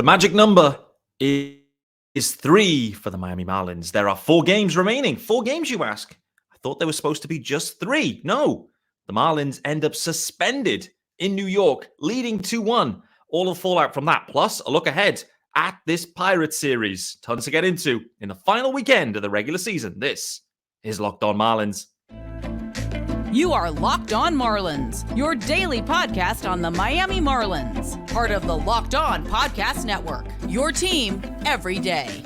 The magic number is 3 for the Miami Marlins. There are 4 games remaining. 4 games, you ask? I thought there was supposed to be just 3. No, the Marlins end up suspended in New York, leading 2-1. All the fallout from that, plus a look ahead at this Pirates series. Tons to get into in the final weekend of the regular season. This is Locked On Marlins. You are Locked On Marlins, your daily podcast on the Miami Marlins. Part of the Locked On Podcast Network, your team every day.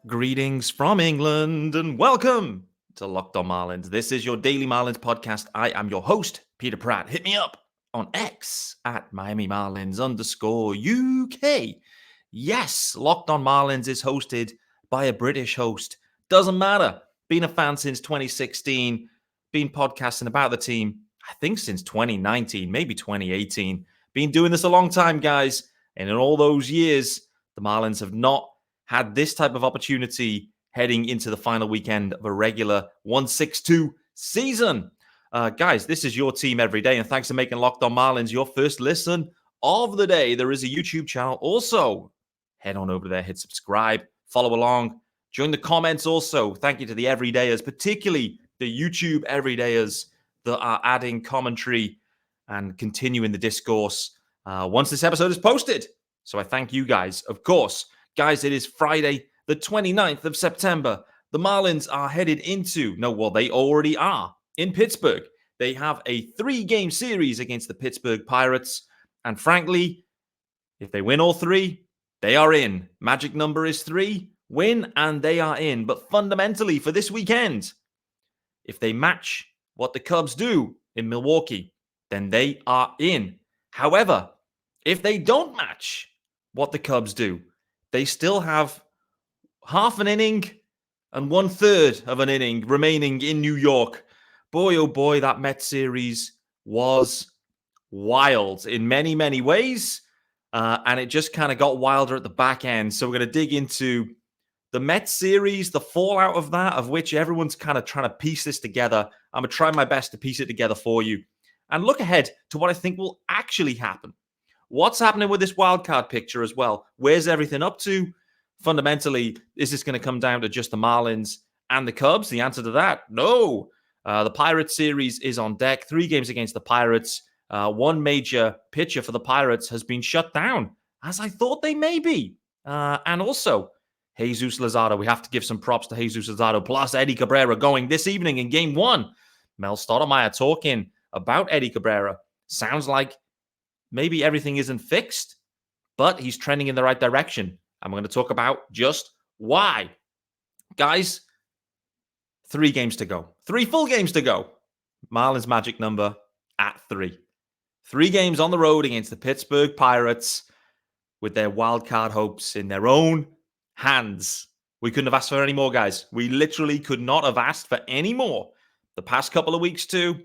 Greetings from England and welcome to Locked On Marlins. This is your daily Marlins podcast. I am your host, Peter Pratt. Hit me up on X at Miami Marlins _UK. Yes, Locked On Marlins is hosted by a British host. Doesn't matter. Been a fan since 2016. Been podcasting about the team, I think since 2019, maybe 2018. Been doing this a long time, guys. And in all those years, the Marlins have not had this type of opportunity heading into the final weekend of a regular 162 season. Guys, this is your team every day, and thanks for making Locked On Marlins your first listen of the day. There is a YouTube channel also. Head on over there, hit subscribe, follow along, join the comments also. Thank you to the everydayers, particularly the YouTube everydayers that are adding commentary and continuing the discourse once this episode is posted. So I thank you guys, of course. Guys, it is Friday, the 29th of September. The Marlins are headed into, they already are in Pittsburgh. They have a 3-game series against the Pittsburgh Pirates. And frankly, if they win all 3, they are in. Magic number is 3. Win and they are in. But fundamentally for this weekend, if they match what the Cubs do in Milwaukee, then they are in. However, if they don't match what the Cubs do, they still have half an inning and 1/3 of an inning remaining in New York. Boy, oh boy, that Mets series was wild in many, many ways. And it just kind of got wilder at the back end. So we're going to dig into the Mets series, the fallout of that, of which everyone's kind of trying to piece this together. I'm going to try my best to piece it together for you and look ahead to what I think will actually happen. What's happening with this wildcard picture as well? Where's everything up to? Fundamentally, is this going to come down to just the Marlins and the Cubs? The answer to that, no. The Pirates series is on deck. 3 games against the Pirates. One major pitcher for the Pirates has been shut down, as I thought they may be. And also, Jesus Luzardo. We have to give some props to Jesus Luzardo. Plus, Eddie Cabrera going this evening in Game 1. Mel Stottlemyre talking about Eddie Cabrera. Sounds like maybe everything isn't fixed, but he's trending in the right direction. I'm going to talk about just why. Guys, 3 games to go. 3 full games to go. Marlins magic number at 3. 3 games on the road against the Pittsburgh Pirates with their wild card hopes in their own hands. We couldn't have asked for any more, guys. We literally could not have asked for any more. The past couple of weeks, too,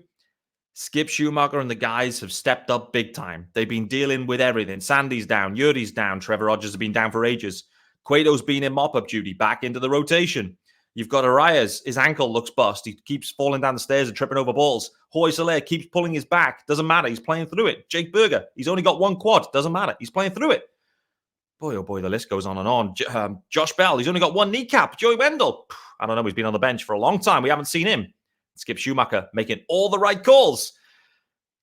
Skip Schumacher and the guys have stepped up big time. They've been dealing with everything. Sandy's down. Yuri's down. Trevor Rogers has been down for ages. Cueto's been in mop-up duty, back into the rotation. You've got Arias. His ankle looks bust. He keeps falling down the stairs and tripping over balls. Hoy Soler keeps pulling his back. Doesn't matter. He's playing through it. Jake Berger, he's only got 1 quad. Doesn't matter. He's playing through it. Boy, oh boy, the list goes on and on. Josh Bell, he's only got 1 kneecap. Joey Wendell, I don't know. He's been on the bench for a long time. We haven't seen him. Skip Schumacher making all the right calls.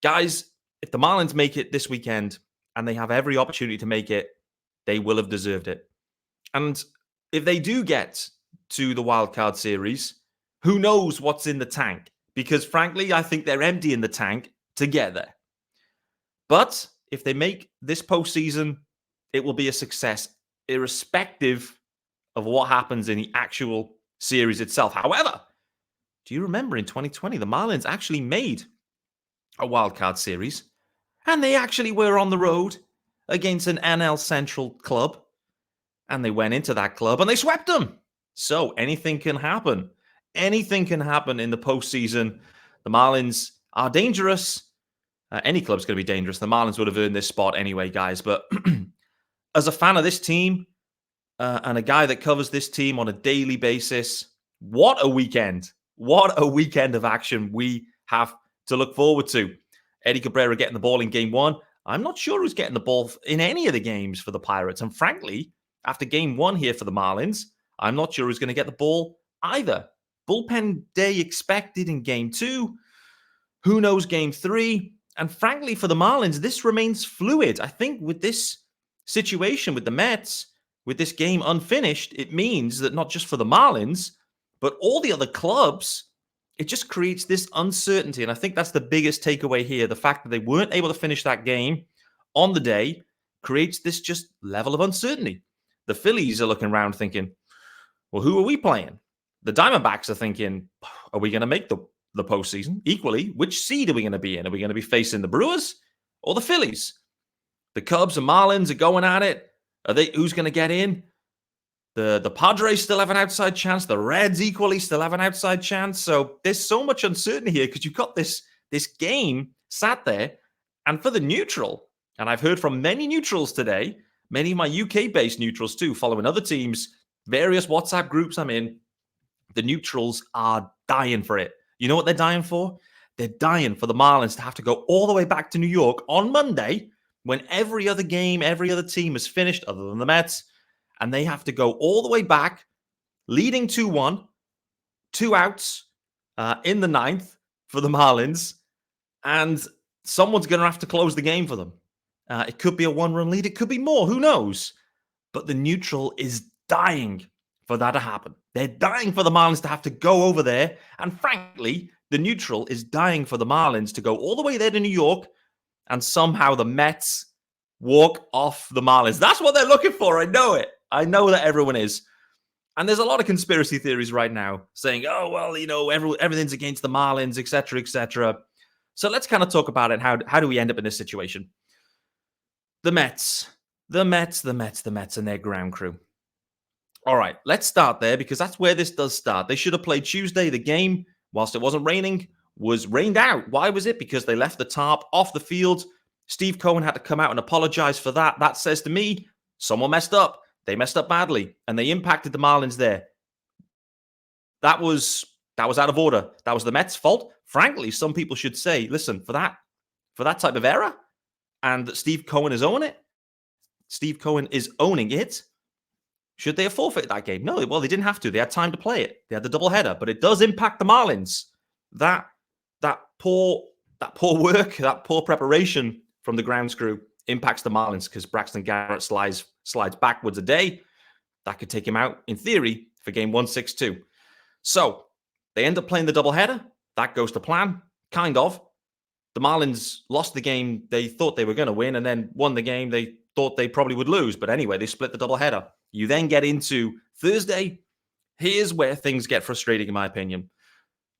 Guys, if the Marlins make it this weekend, and they have every opportunity to make it, they will have deserved it. And if they do get to the wild card series, who knows what's in the tank? Because frankly, I think they're emptying the tank to get there. But if they make this postseason, it will be a success, irrespective of what happens in the actual series itself. However, do you remember in 2020, the Marlins actually made a wildcard series, and they actually were on the road against an NL Central club, and they went into that club and they swept them. So anything can happen. Anything can happen in the postseason. The Marlins are dangerous. Any club's going to be dangerous. The Marlins would have earned this spot anyway, guys. But as a fan of this team, and a guy that covers this team on a daily basis. What a weekend. What a weekend of action we have to look forward to. Eddie Cabrera getting the ball in game one. I'm not sure who's getting the ball in any of the games for the Pirates. And frankly, after game one here for the Marlins, I'm not sure who's going to get the ball either. Bullpen day expected in game two. Who knows game three? And frankly, for the Marlins, this remains fluid. I think with this situation with the Mets, with this game unfinished, it means that not just for the Marlins, but all the other clubs, it just creates this uncertainty. And I think that's the biggest takeaway here. The fact that they weren't able to finish that game on the day creates this just level of uncertainty. The Phillies are looking around thinking, well, who are we playing? The Diamondbacks are thinking, are we going to make the postseason? Equally, which seed are we going to be in? Are we going to be facing the Brewers or the Phillies? The Cubs and Marlins are going at it. Who's going to get in? The Padres still have an outside chance. The Reds equally still have an outside chance. So there's so much uncertainty here because you've got this game sat there. And for the neutral, and I've heard from many neutrals today, many of my UK-based neutrals too, following other teams, various WhatsApp groups I'm in, the neutrals are dying for it. You know what they're dying for? They're dying for the Marlins to have to go all the way back to New York on Monday when every other game, every other team is finished other than the Mets, and they have to go all the way back, leading 2-1, 2 outs in the ninth for the Marlins, and someone's going to have to close the game for them. It could be a one-run lead. It could be more. Who knows? But the neutral is dying for that to happen. They're dying for the Marlins to have to go over there. And frankly, the neutral is dying for the Marlins to go all the way there to New York and somehow the Mets walk off the Marlins. That's what they're looking for. I know it. I know that everyone is. And there's a lot of conspiracy theories right now saying, oh, well, you know, everything's against the Marlins, etc., etc. So let's kind of talk about it. How do we end up in this situation? The Mets, and their ground crew. All right, let's start there because that's where this does start. They should have played Tuesday. The game, whilst it wasn't raining, was rained out. Why was it? Because they left the tarp off the field. Steve Cohen had to come out and apologize for that. That says to me, someone messed up. They messed up badly, and they impacted the Marlins there. That was out of order. That was the Mets' fault. Frankly, some people should say, listen, for that type of error, and that Steve Cohen is owning it. Steve Cohen is owning it. Should they have forfeited that game? No, well, they didn't have to. They had time to play it. They had the doubleheader, but it does impact the Marlins. That poor work, that poor preparation from the grounds crew impacts the Marlins because Braxton Garrett slides backwards a day. That could take him out, in theory, for game 1-6-2. So they end up playing the doubleheader. That goes to plan, kind of. The Marlins lost the game they thought they were going to win and then won the game they thought they probably would lose. But anyway, they split the doubleheader. You then get into Thursday. Here's where things get frustrating, in my opinion.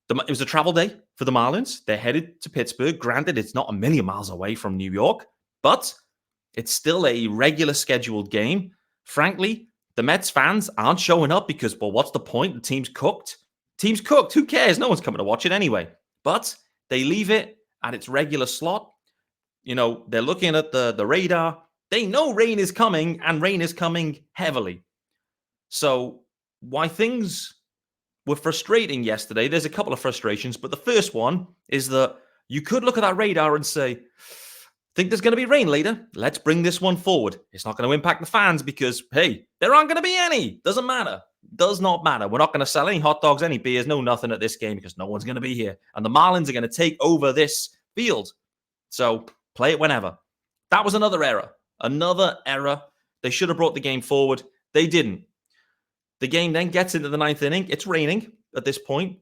It was a travel day for the Marlins. They're headed to Pittsburgh. Granted, it's not a million miles away from New York, but it's still a regular scheduled game. Frankly, the Mets fans aren't showing up because, well, what's the point? The team's cooked. Team's cooked. Who cares? No one's coming to watch it anyway. But they leave it at its regular slot. You know, they're looking at the radar. They know rain is coming, and rain is coming heavily. So why things were frustrating yesterday, there's a couple of frustrations, but the first one is that you could look at that radar and say, think there's going to be rain later. Let's bring this one forward. It's not going to impact the fans because, hey, there aren't going to be any. Doesn't matter. Does not matter. We're not going to sell any hot dogs, any beers, no nothing at this game because no one's going to be here. And the Marlins are going to take over this field. So play it whenever. That was another error. Another error. They should have brought the game forward. They didn't. The game then gets into the ninth inning. It's raining at this point.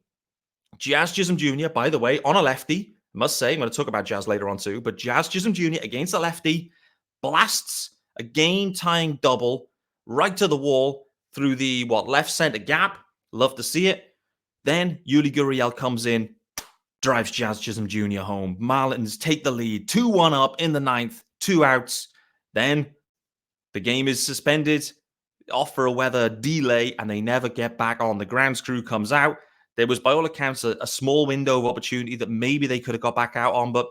Jase Chisholm Jr., by the way, on a lefty. I must say, I'm going to talk about Jazz later on too, but Jase Chisholm Jr. against a lefty blasts a game-tying double right to the wall through the, left center gap. Love to see it. Then Yuli Gurriel comes in, drives Jase Chisholm Jr. home. Marlins take the lead, 2-1 up in the ninth, 2 outs. Then the game is suspended, off for a weather delay, and they never get back on. The grounds crew comes out. There was, by all accounts, a small window of opportunity that maybe they could have got back out on. But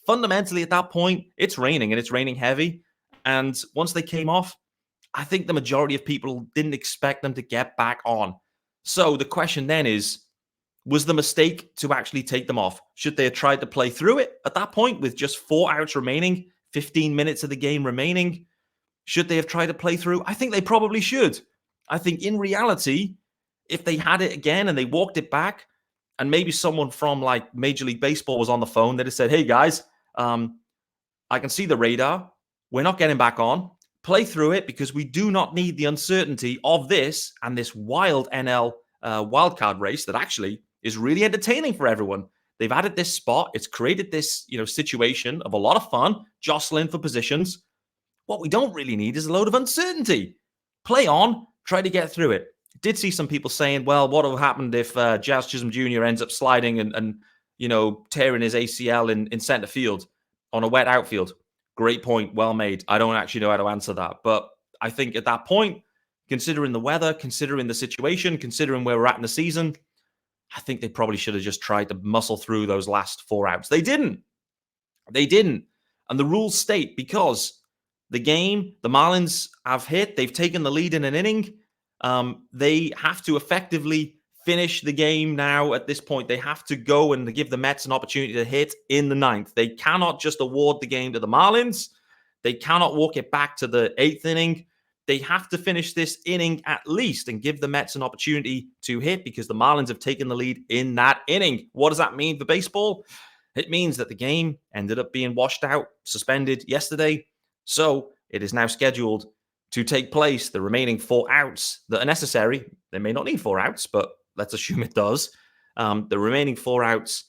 fundamentally, at that point, it's raining, and it's raining heavy. And once they came off, I think the majority of people didn't expect them to get back on. So the question then is, was the mistake to actually take them off? Should they have tried to play through it at that point with just 4 outs remaining, 15 minutes of the game remaining? Should they have tried to play through? I think they probably should. I think in reality, if they had it again and they walked it back, and maybe someone from like Major League Baseball was on the phone, they'd have said, hey guys, I can see the radar. We're not getting back on. Play through it because we do not need the uncertainty of this and this wild NL wildcard race that actually is really entertaining for everyone. They've added this spot. It's created this, situation of a lot of fun, jostling for positions. What we don't really need is a load of uncertainty. Play on, try to get through it. Did see some people saying, well, what would have happened if Jazz Chisholm Jr. ends up sliding and tearing his ACL in center field on a wet outfield? Great point. Well made. I don't actually know how to answer that. But I think at that point, considering the weather, considering the situation, considering where we're at in the season, I think they probably should have just tried to muscle through those last 4 outs. They didn't. And the rules state because the Marlins have hit, they've taken the lead in an inning. They have to effectively finish the game now at this point. They have to go and give the Mets an opportunity to hit in the 9th. They cannot just award the game to the Marlins. They cannot walk it back to the 8th inning. They have to finish this inning at least and give the Mets an opportunity to hit because the Marlins have taken the lead in that inning. What does that mean for baseball? It means that the game ended up being washed out, suspended yesterday. So it is now scheduled to take place. The remaining 4 outs that are necessary, they may not need 4 outs, but let's assume it does. The remaining 4 outs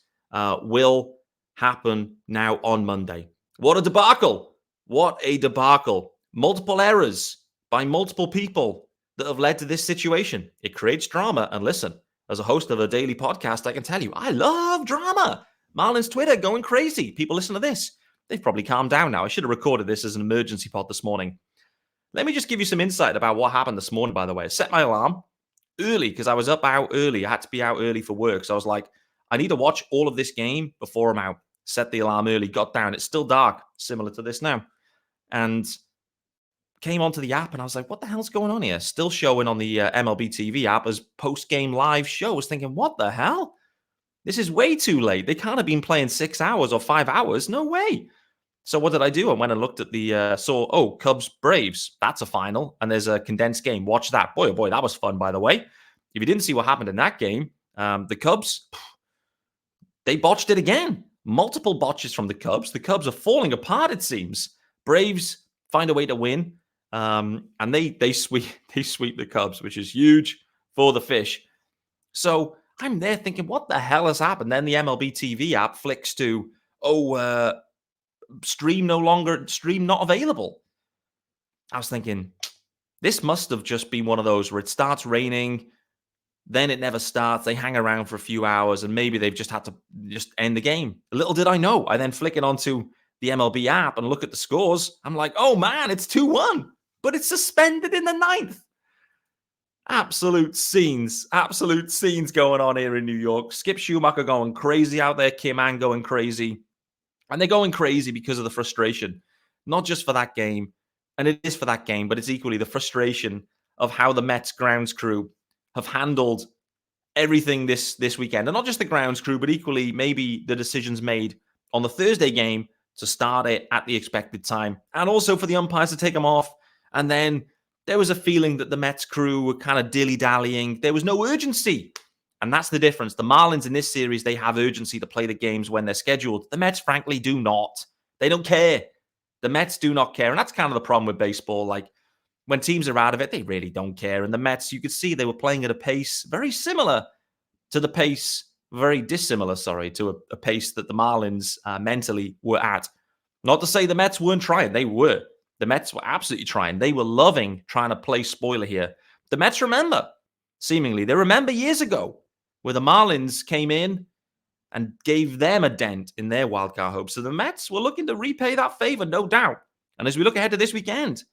will happen now on Monday. What a debacle. What a debacle. Multiple errors by multiple people that have led to this situation. It creates drama. And listen, as a host of a daily podcast, I can tell you, I love drama. Marlins Twitter going crazy. People listen to this. They've probably calmed down now. I should have recorded this as an emergency pod this morning. Let me just give you some insight about what happened this morning, by the way. I set my alarm early because I was up out early. I had to be out early for work. So I was like, I need to watch all of this game before I'm out. Set the alarm early, got down. It's still dark, similar to this now. And came onto the app and I was like, what the hell's going on here? Still showing on the MLB TV app as post-game live show. I was thinking, what the hell? This is way too late. They can't have been playing 6 hours or 5 hours. No way. So what did I do? I went and looked at the, Cubs-Braves. That's a final. And there's a condensed game. Watch that. Boy, oh boy, that was fun, by the way. If you didn't see what happened in that game, the Cubs, they botched it again. Multiple botches from the Cubs. The Cubs are falling apart, it seems. Braves find a way to win. And they sweep the Cubs, which is huge for the fish. So I'm there thinking, what the hell has happened? Then the MLB TV app flicks to, stream not available. I was thinking, this must have just been one of those where it starts raining, then it never starts. They hang around for a few hours, and maybe they've just had to just end the game. Little did I know. I then flick it onto the MLB app and look at the scores. I'm like, oh man, it's 2-1, but it's suspended in the 9th. Absolute scenes going on here in New York. Skip Schumacher going crazy out there. Kim Ann going crazy. And they're going crazy because of the frustration, not just for that game. And it is for that game, but it's equally the frustration of how the Mets grounds crew have handled everything this weekend. And not just the grounds crew, but equally maybe the decisions made on the Thursday game to start it at the expected time. And also for the umpires to take them off. And then there was a feeling that the Mets crew were kind of dilly-dallying. There was no urgency. And that's the difference. The Marlins in this series, they have urgency to play the games when they're scheduled. The Mets, frankly, do not. They don't care. The Mets do not care. And that's kind of the problem with baseball. Like, when teams are out of it, they really don't care. And the Mets, you could see they were playing at a pace very similar to the pace, very dissimilar, to a pace that the Marlins mentally were at. Not to say the Mets weren't trying. They were. The Mets were absolutely trying. They were loving trying to play spoiler here. The Mets remember, seemingly. They remember years ago where the Marlins came in and gave them a dent in their wildcard hopes. So the Mets were looking to repay that favor, no doubt. And as we look ahead to this weekend,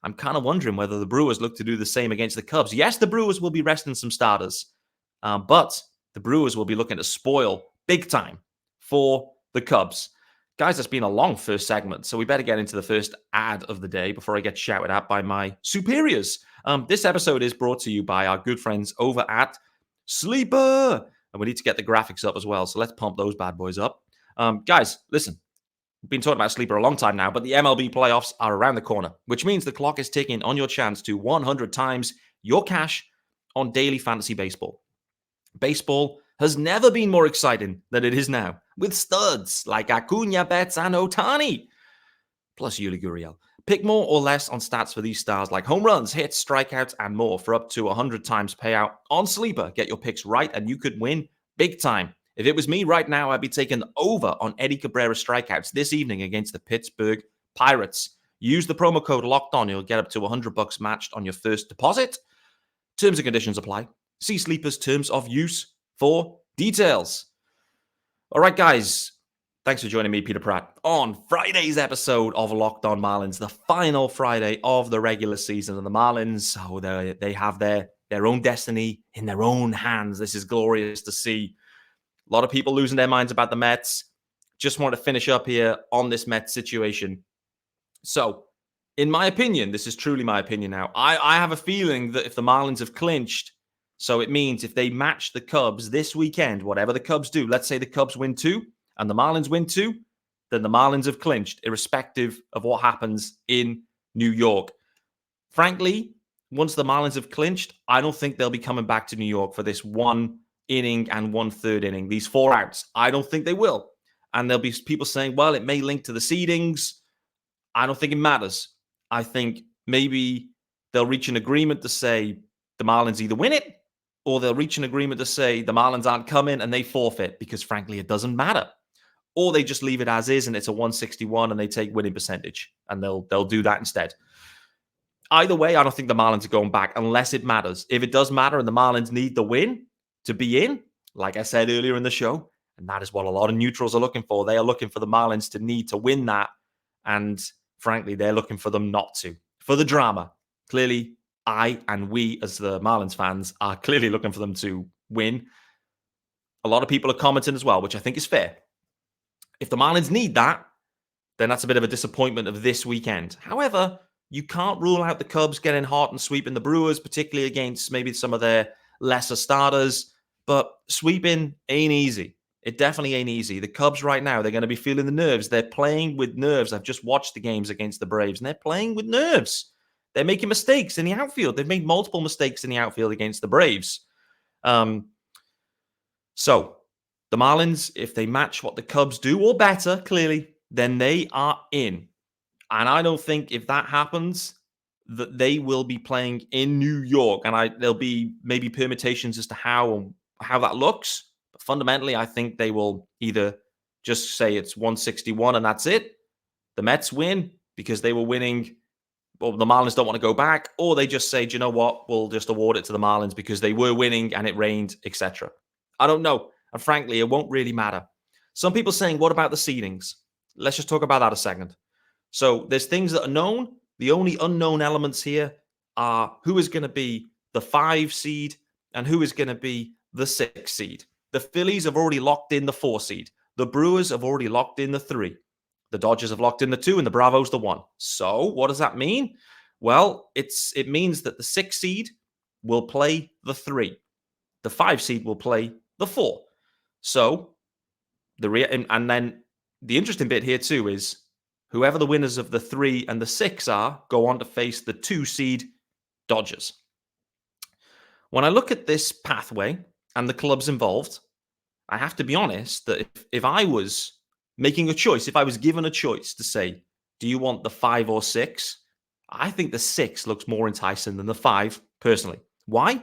I'm kind of wondering whether the Brewers look to do the same against the Cubs. Yes, the Brewers will be resting some starters, but the Brewers will be looking to spoil big time for the Cubs. Guys, it's been a long first segment, so we better get into the first ad of the day before I get shouted at by my superiors. This episode is brought to you by our good friends over at Sleeper. And we need to get the graphics up as well, so let's pump those bad boys up. Guys, listen. We've been talking about Sleeper a long time now, but the MLB playoffs are around the corner, which means the clock is ticking on your chance to 100 times your cash on daily fantasy baseball. Baseball has never been more exciting than it is now, with studs like Acuna, Betts, and Ohtani, plus Yuli Gurriel. Pick more or less on stats for these stars like home runs, hits, strikeouts, and more for up to 100 times payout on Sleeper. Get your picks right, and you could win big time. If it was me right now, I'd be taking over on Eddie Cabrera strikeouts this evening against the Pittsburgh Pirates. Use the promo code LOCKEDON. You'll get up to $100 matched on your first deposit. Terms and conditions apply. See Sleeper's terms of use for details. All right, guys. Thanks for joining me, Peter Pratt, on Friday's episode of Locked On Marlins, the final Friday of the regular season. And the Marlins, they have their own destiny in their own hands. This is glorious to see. A lot of people losing their minds about the Mets. Just want to finish up here on this Mets situation. So, in my opinion, this is truly my opinion now, I have a feeling that if the Marlins have clinched, so it means if they match the Cubs this weekend, whatever the Cubs do, let's say the Cubs win 2 and the Marlins win 2, then the Marlins have clinched, irrespective of what happens in New York. Frankly, once the Marlins have clinched, I don't think they'll be coming back to New York for this 1 inning and 1/3 inning, these 4 outs. I don't think they will. And there'll be people saying, well, it may link to the seedings. I don't think it matters. I think maybe they'll reach an agreement to say the Marlins either win it or they'll reach an agreement to say the Marlins aren't coming and they forfeit because, frankly, it doesn't matter. Or they just leave it as is and it's a 161 and they take winning percentage and they'll do that instead. Either way, I don't think the Marlins are going back unless it matters. If it does matter and the Marlins need the win to be in, like I said earlier in the show, and that is what a lot of neutrals are looking for. They are looking for the Marlins to need to win that. And frankly, they're looking for them not to. For the drama. Clearly, I and we as the Marlins fans are clearly looking for them to win. A lot of people are commenting as well, which I think is fair. If the Marlins need that, then that's a bit of a disappointment of this weekend. However, you can't rule out the Cubs getting hot and sweeping the Brewers, particularly against maybe some of their lesser starters. But sweeping ain't easy. It definitely ain't easy. The Cubs right now, they're going to be feeling the nerves. They're playing with nerves. I've just watched the games against the Braves, and they're playing with nerves. They're making mistakes in the outfield. They've made multiple mistakes in the outfield against the Braves. So, the Marlins, if they match what the Cubs do or better, clearly, then they are in. And I don't think if that happens, that they will be playing in New York. And there'll be maybe permutations as to how that looks. But fundamentally, I think they will either just say it's 161 and that's it. The Mets win because they were winning. Well, the Marlins don't want to go back. Or they just say, do you know what? We'll just award it to the Marlins because they were winning and it rained, etc. I don't know. And frankly, it won't really matter. Some people saying, what about the seedings? Let's just talk about that a second. So there's things that are known. The only unknown elements here are who is going to be the 5 seed and who is going to be the 6 seed. The Phillies have already locked in the 4 seed. The Brewers have already locked in the 3. The Dodgers have locked in the 2 and the Bravos the 1. So what does that mean? Well, it means that the 6 seed will play the 3. The 5 seed will play the 4. So and then the interesting bit here too is whoever the winners of the 3 and the 6 are go on to face the 2 seed Dodgers. When I look at this pathway and the clubs involved, I have to be honest that if I was making a choice, if I was given a choice to say, do you want the 5 or 6? I think the 6 looks more enticing than the 5, personally. Why?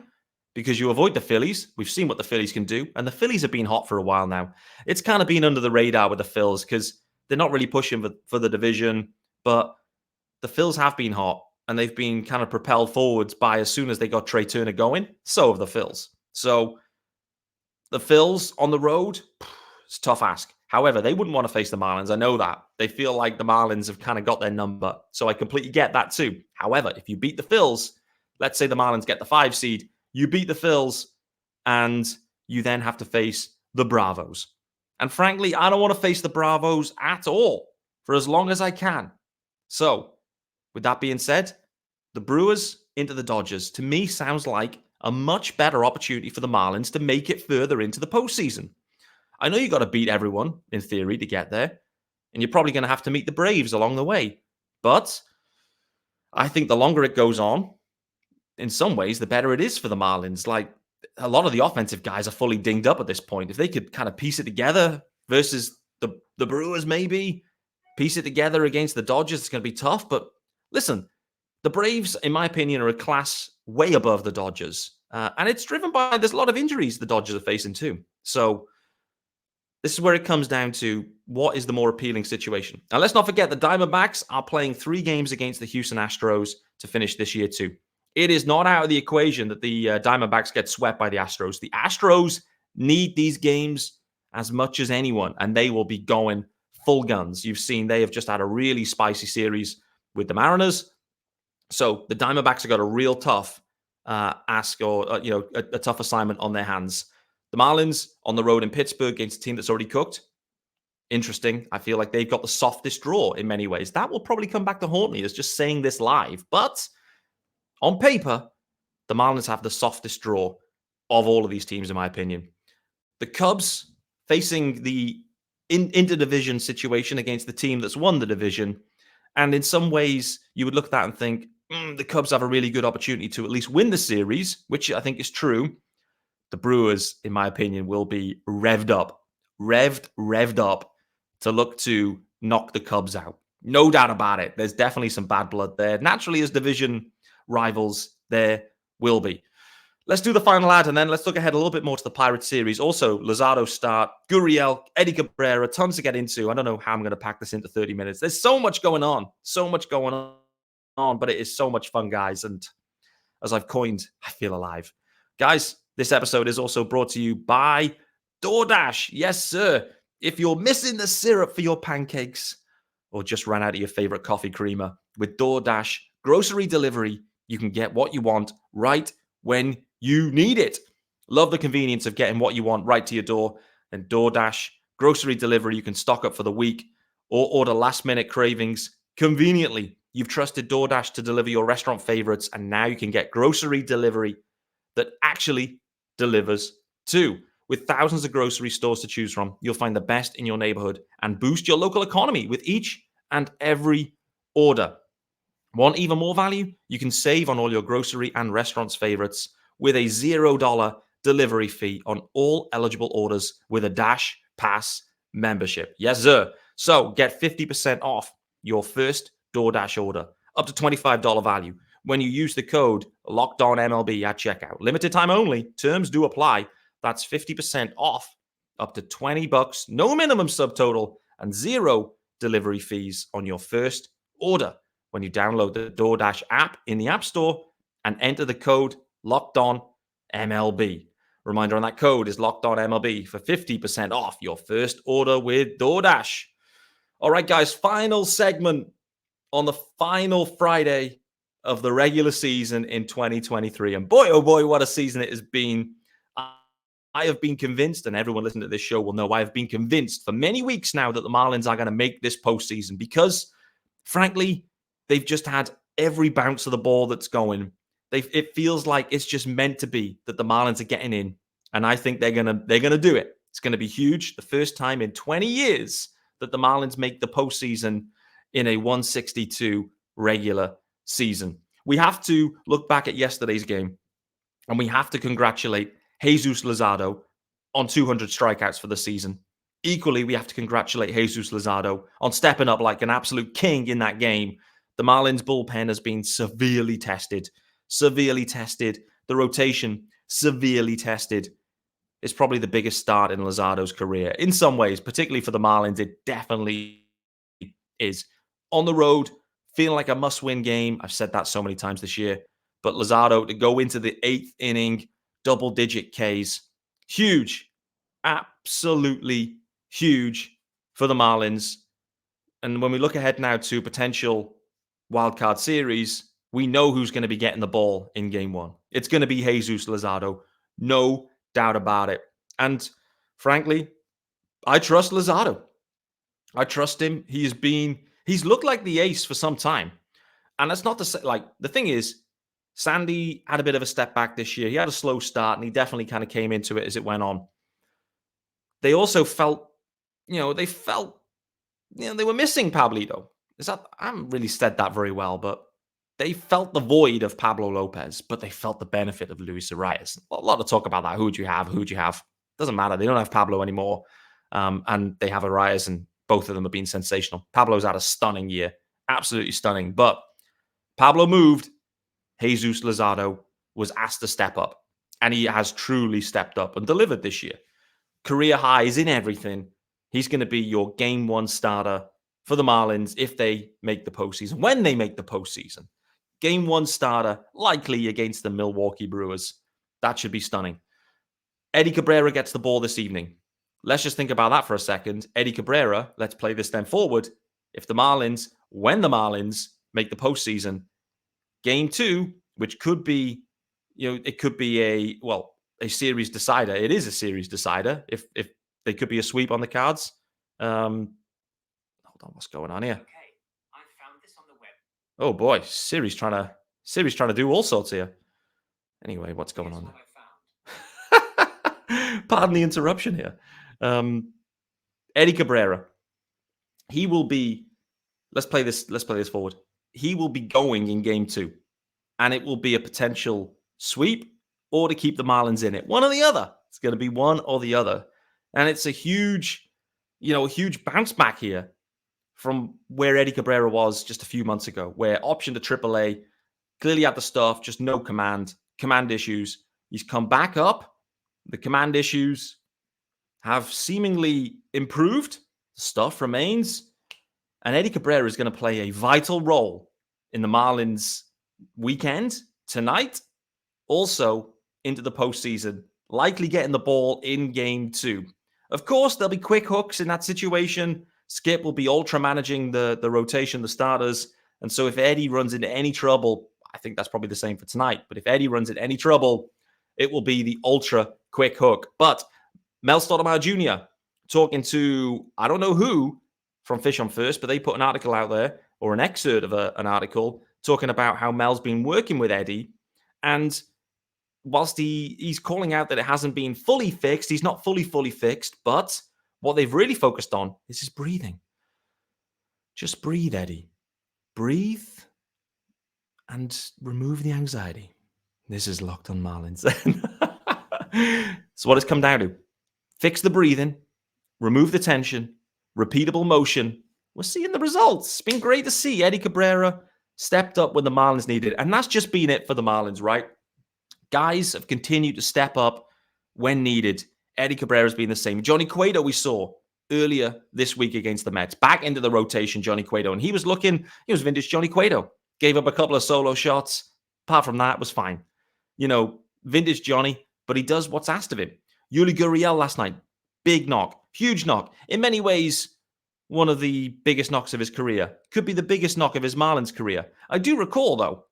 Because you avoid the Phillies. We've seen what the Phillies can do. And the Phillies have been hot for a while now. It's kind of been under the radar with the Phils because they're not really pushing for the division. But the Phils have been hot. And they've been kind of propelled forwards by as soon as they got Trey Turner going. So have the Phils. So the Phils on the road, it's a tough ask. However, they wouldn't want to face the Marlins. I know that. They feel like the Marlins have kind of got their number. So I completely get that too. However, if you beat the Phils, let's say the Marlins get the 5 seed, you beat the Phils, and you then have to face the Bravos. And frankly, I don't want to face the Bravos at all for as long as I can. So, with that being said, the Brewers into the Dodgers, to me, sounds like a much better opportunity for the Marlins to make it further into the postseason. I know you got to beat everyone, in theory, to get there. And you're probably going to have to meet the Braves along the way. But I think the longer it goes on, in some ways, the better it is for the Marlins. Like, a lot of the offensive guys are fully dinged up at this point. If they could kind of piece it together versus the Brewers, maybe piece it together against the Dodgers, it's going to be tough. But listen, the Braves, in my opinion, are a class way above the Dodgers. And it's driven by, there's a lot of injuries the Dodgers are facing too. So this is where it comes down to what is the more appealing situation. Now, let's not forget the Diamondbacks are playing 3 games against the Houston Astros to finish this year too. It is not out of the equation that the Diamondbacks get swept by the Astros. The Astros need these games as much as anyone, and they will be going full guns. You've seen they have just had a really spicy series with the Mariners. So the Diamondbacks have got a real tough ask or a tough assignment on their hands. The Marlins on the road in Pittsburgh against a team that's already cooked. Interesting. I feel like they've got the softest draw in many ways. That will probably come back to haunt me as just saying this live. But on paper, the Marlins have the softest draw of all of these teams, in my opinion. The Cubs facing the interdivision situation against the team that's won the division. And in some ways, you would look at that and think, the Cubs have a really good opportunity to at least win the series, which I think is true. The Brewers, in my opinion, will be revved up to look to knock the Cubs out. No doubt about it. There's definitely some bad blood there. Naturally, as division rivals, there will be. Let's do the final ad, and then let's look ahead a little bit more to the Pirates series. Also, Luzardo start, Gurriel, Eddie Cabrera, tons to get into. I don't know how I'm going to pack this into 30 minutes. There's so much going on, but it is so much fun, guys. And as I've coined, I feel alive. Guys, this episode is also brought to you by DoorDash. Yes, sir. If you're missing the syrup for your pancakes or just ran out of your favorite coffee creamer, with DoorDash grocery delivery, you can get what you want right when you need it. Love the convenience of getting what you want right to your door. And DoorDash grocery delivery, you can stock up for the week or order last-minute cravings conveniently. You've trusted DoorDash to deliver your restaurant favorites, and now you can get grocery delivery that actually delivers too. With thousands of grocery stores to choose from, you'll find the best in your neighborhood and boost your local economy with each and every order. Want even more value? You can save on all your grocery and restaurants favorites with a $0 delivery fee on all eligible orders with a Dash Pass membership. Yes, sir. So get 50% off your first DoorDash order, up to $25 value, when you use the code LOCKEDONMLB at checkout. Limited time only. Terms do apply. That's 50% off, up to $20, no minimum subtotal, and 0 delivery fees on your first order when you download the DoorDash app in the App Store and enter the code LOCKEDONMLB. Reminder on that code is LOCKEDONMLB for 50% off your first order with DoorDash. All right, guys, final segment on the final Friday of the regular season in 2023. And boy, oh boy, what a season it has been. I have been convinced, and everyone listening to this show will know, I have been convinced for many weeks now that the Marlins are going to make this postseason because, frankly, they've just had every bounce of the ball that's going. It feels like it's just meant to be that the Marlins are getting in, and I think they're gonna do it. It's going to be huge. The first time in 20 years that the Marlins make the postseason in a 162 regular season. We have to look back at yesterday's game, and we have to congratulate Jesus Luzardo on 200 strikeouts for the season. Equally, we have to congratulate Jesus Luzardo on stepping up like an absolute king in that game. The Marlins bullpen has been severely tested. The rotation, severely tested. It's probably the biggest start in Luzardo's career. In some ways, particularly for the Marlins, it definitely is. On the road, feeling like a must-win game. I've said that so many times this year. But Luzardo to go into the 8th inning, double-digit Ks. Huge. Absolutely huge for the Marlins. And when we look ahead now to potential wildcard series, we know who's going to be getting the ball in game 1. It's going to be Jesus Luzardo. No doubt about it. And frankly, I trust Luzardo. I trust him. He's looked like the ace for some time. And that's not to say, like, the thing is, Sandy had a bit of a step back this year. He had a slow start, and he definitely kind of came into it as it went on. They also felt, they were missing Pablito. I haven't really said that very well, but they felt the void of Pablo Lopez, but they felt the benefit of Luis Arias. A lot of talk about that. Who'd you have? Doesn't matter. They don't have Pablo anymore. And they have Arias, and both of them have been sensational. Pablo's had a stunning year. Absolutely stunning. But Pablo moved. Jesus Luzardo was asked to step up. And he has truly stepped up and delivered this year. Career highs in everything. He's going to be your game one starter for the Marlins if they make the postseason. When they make the postseason. Game one starter, likely against the Milwaukee Brewers. That should be stunning. Eddie Cabrera gets the ball this evening. Let's just think about that for a second. Eddie Cabrera, let's play this then forward. When the Marlins make the postseason, game two, which could be, it could be a series decider. It is a series decider. If they could be a sweep on the cards. Hold on, what's going on here? Okay, I found this on the web. Oh boy, Siri's trying to do all sorts here. Anyway, what's going on there? Pardon the interruption here. Eddie Cabrera. He will be. Let's play this forward. He will be going in game two, and it will be a potential sweep or to keep the Marlins in it. One or the other. It's going to be one or the other, and it's a huge bounce back here from where Eddie Cabrera was just a few months ago, where option to AAA, clearly had the stuff, just no command issues. He's come back up. The command issues have seemingly improved. The stuff remains. And Eddie Cabrera is going to play a vital role in the Marlins weekend, tonight, also into the postseason, likely getting the ball in game two. Of course, there'll be quick hooks in that situation. Skip will be ultra managing the rotation, the starters. And so if Eddie runs into any trouble, I think that's probably the same for tonight. But if Eddie runs into any trouble, it will be the ultra quick hook. But Mel Stottlemyre Jr. talking to, I don't know who from Fish on First, but they put an article out there, or an excerpt of an article, talking about how Mel's been working with Eddie. And whilst he's calling out that it hasn't been fully fixed, he's not fully fixed, but what they've really focused on is his breathing. Just breathe, Eddie. Breathe and remove the anxiety. This is Locked on Marlins. So what it's come down to. Fix the breathing, remove the tension, repeatable motion. We're seeing the results. It's been great to see Eddie Cabrera stepped up when the Marlins needed. And that's just been it for the Marlins, right? Guys have continued to step up when needed. Eddie Cabrera's been the same. Johnny Cueto we saw earlier this week against the Mets. Back into the rotation, Johnny Cueto. And he was vintage Johnny Cueto. Gave up a couple of solo shots. Apart from that, was fine. Vintage Johnny, but he does what's asked of him. Yuli Gurriel last night. Big knock. Huge knock. In many ways, one of the biggest knocks of his career. Could be the biggest knock of his Marlins career. I do recall, though,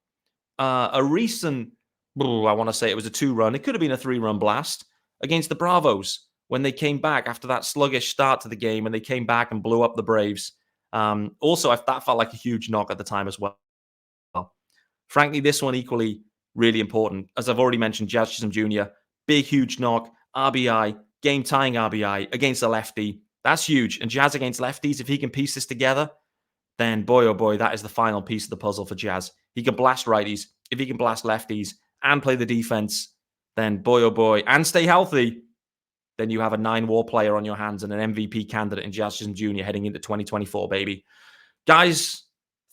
a recent, I want to say it was a 2-run. It could have been a 3-run blast against the Bravos when they came back after that sluggish start to the game, and they came back and blew up the Braves. Also, that felt like a huge knock at the time as well. Frankly, this one equally really important. As I've already mentioned, Jazz Chisholm Jr., big, huge knock, RBI, game-tying RBI against a lefty. That's huge. And Jazz against lefties, if he can piece this together, then boy, oh boy, that is the final piece of the puzzle for Jazz. He can blast righties. If he can blast lefties and play the defense, then boy, oh boy, and stay healthy, then you have a 9-WAR player on your hands and an MVP candidate in Jazz Chisholm Jr. heading into 2024, baby. Guys,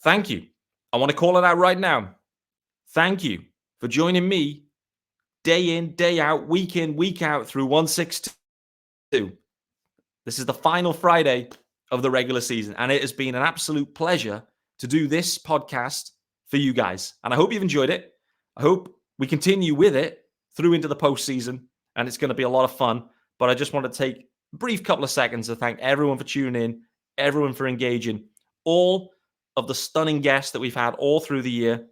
thank you. I want to call it out right now. Thank you for joining me day in, day out, week in, week out through 162. This is the final Friday of the regular season, and it has been an absolute pleasure to do this podcast for you guys. And I hope you've enjoyed it. I hope we continue with it through into the postseason, and it's going to be a lot of fun. But I just want to take a brief couple of seconds to thank everyone for tuning in, everyone for engaging, all of the stunning guests that we've had all through the year,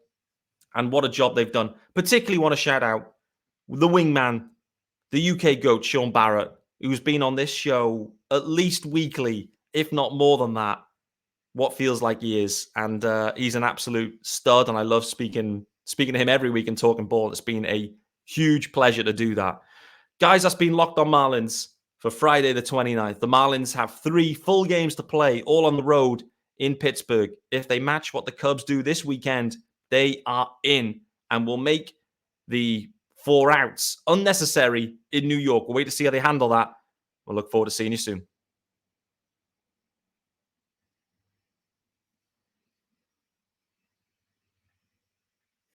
and what a job they've done. Particularly want to shout out the wingman, the UK GOAT, Sean Barrett, who's been on this show at least weekly, if not more than that, what feels like he is. And he's an absolute stud. And I love speaking to him every week and talking ball. It's been a huge pleasure to do that. Guys, that's been Locked on Marlins for Friday the 29th. The Marlins have 3 full games to play, all on the road in Pittsburgh. If they match what the Cubs do this weekend, they are in and will make the 4 outs unnecessary in New York. We'll wait to see how they handle that. We'll look forward to seeing you soon.